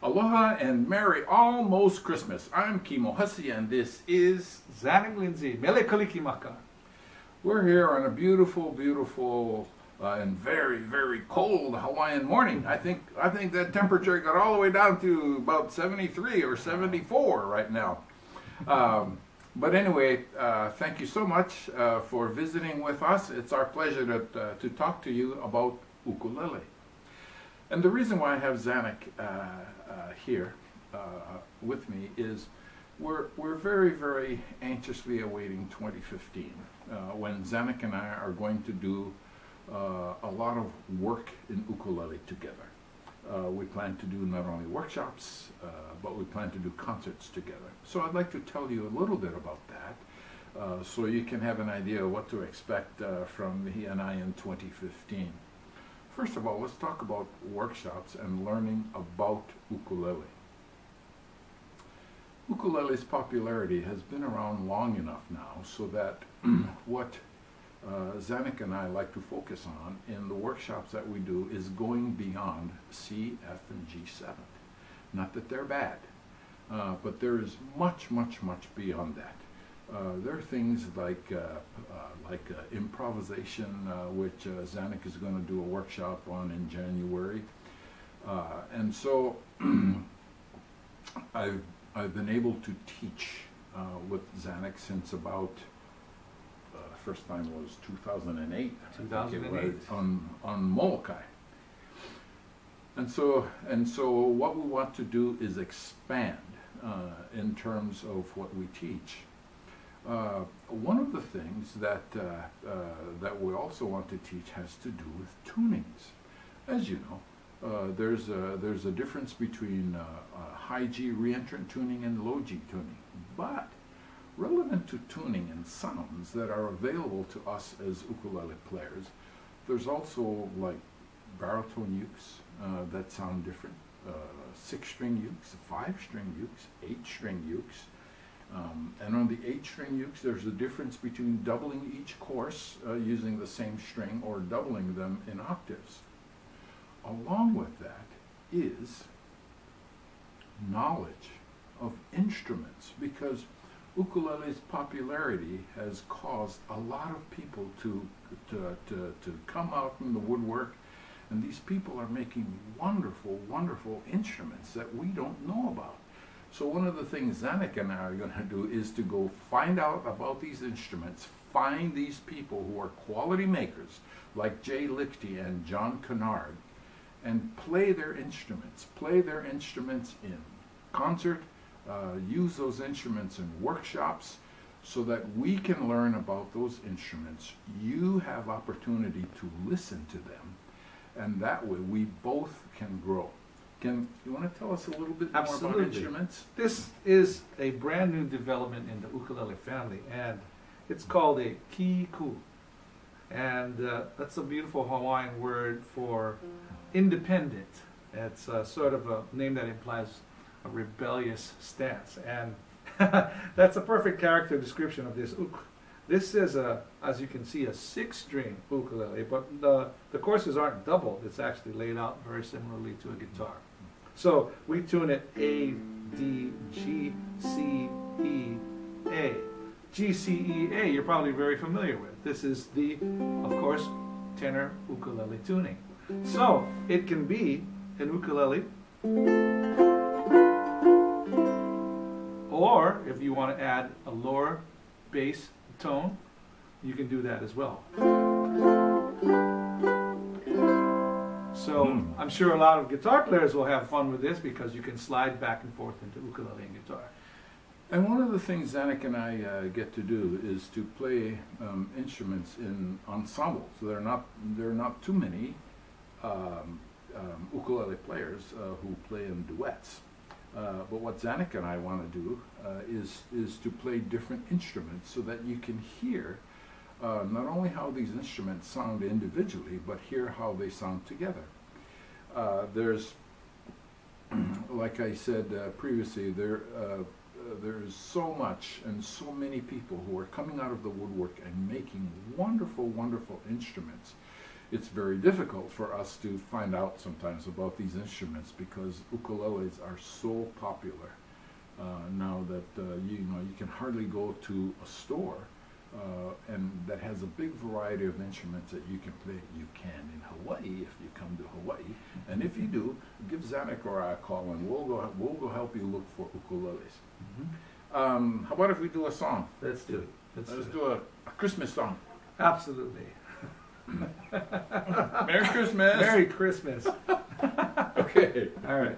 Aloha and Merry Almost Christmas. I'm Kimo Hussey and this is Zanuck Lindsay, Mele Kalikimaka. We're here on a beautiful, beautiful and very, very cold Hawaiian morning. I think that temperature got all the way down to about 73 or 74 right now. But anyway, thank you so much for visiting with us. It's our pleasure to talk to you about ukulele. And the reason why I have Zanuck here with me is we're very, very anxiously awaiting 2015 when Zanuck and I are going to do a lot of work in ukulele together. We plan to do not only workshops, but we plan to do concerts together. So I'd like to tell you a little bit about that so you can have an idea of what to expect from he and I in 2015. First of all, let's talk about workshops and learning about ukulele. Ukulele's popularity has been around long enough now so that what Zanuck and I like to focus on in the workshops that we do is going beyond C, F, and G7. Not that they're bad, but there is much, much, much beyond that. There are things like improvisation, which Zanuck is going to do a workshop on in January. And so I've been able to teach with Zanuck since about first time was 2008. 2008 on Molokai. And so what we want to do is expand in terms of what we teach. One of the things that we also want to teach has to do with tunings. As you know, there's a difference between high G reentrant tuning and low G tuning, but relevant to tuning and sounds that are available to us as ukulele players, there's also like baritone ukes that sound different, 6-string ukes, 5-string ukes, 8-string ukes. And on the 8-string ukes, there's a difference between doubling each course using the same string or doubling them in octaves. Along with that is knowledge of instruments, because ukulele's popularity has caused a lot of people to come out from the woodwork, and these people are making wonderful, wonderful instruments that we don't know about. So one of the things Zanuck and I are going to do is to go find out about these instruments, find these people who are quality makers like Jay Lichty and John Kennard, and play their instruments in concert, use those instruments in workshops so that we can learn about those instruments. You have opportunity to listen to them, and that way we both can grow. You want to tell us a little bit more about instruments? This is a brand new development in the ukulele family, and it's called a kiku. And that's a beautiful Hawaiian word for independent. It's sort of a name that implies a rebellious stance. And that's a perfect character description of this uk. This is, as you can see, a 6-string ukulele, but the courses aren't doubled. It's actually laid out very similarly to a guitar. So we tune it A, D, G, C, E, A. G, C, E, A, you're probably very familiar with. This is the, of course, tenor ukulele tuning. So it can be an ukulele, or if you want to add a lower bass tone, you can do that as well. So I'm sure a lot of guitar players will have fun with this because you can slide back and forth into ukulele and guitar. And one of the things Zanuck and I get to do is to play instruments in ensembles. So there are not too many ukulele players who play in duets. But what Zanuck and I want to do is to play different instruments so that you can hear not only how these instruments sound individually, but hear how they sound together. There's, like I said previously, there's so much and so many people who are coming out of the woodwork and making wonderful, wonderful instruments. it's very difficult for us to find out sometimes about these instruments because ukuleles are so popular now that you can hardly go to a store and that has a big variety of instruments that you can play. You can in Hawaii if you come to Hawaii, and if you do, give Zanuck or I a call, and we'll go help you look for ukuleles. How about if we do a song? Let's do it. Let's do a Christmas song. Absolutely. Merry Christmas. Merry Christmas. Okay. All right.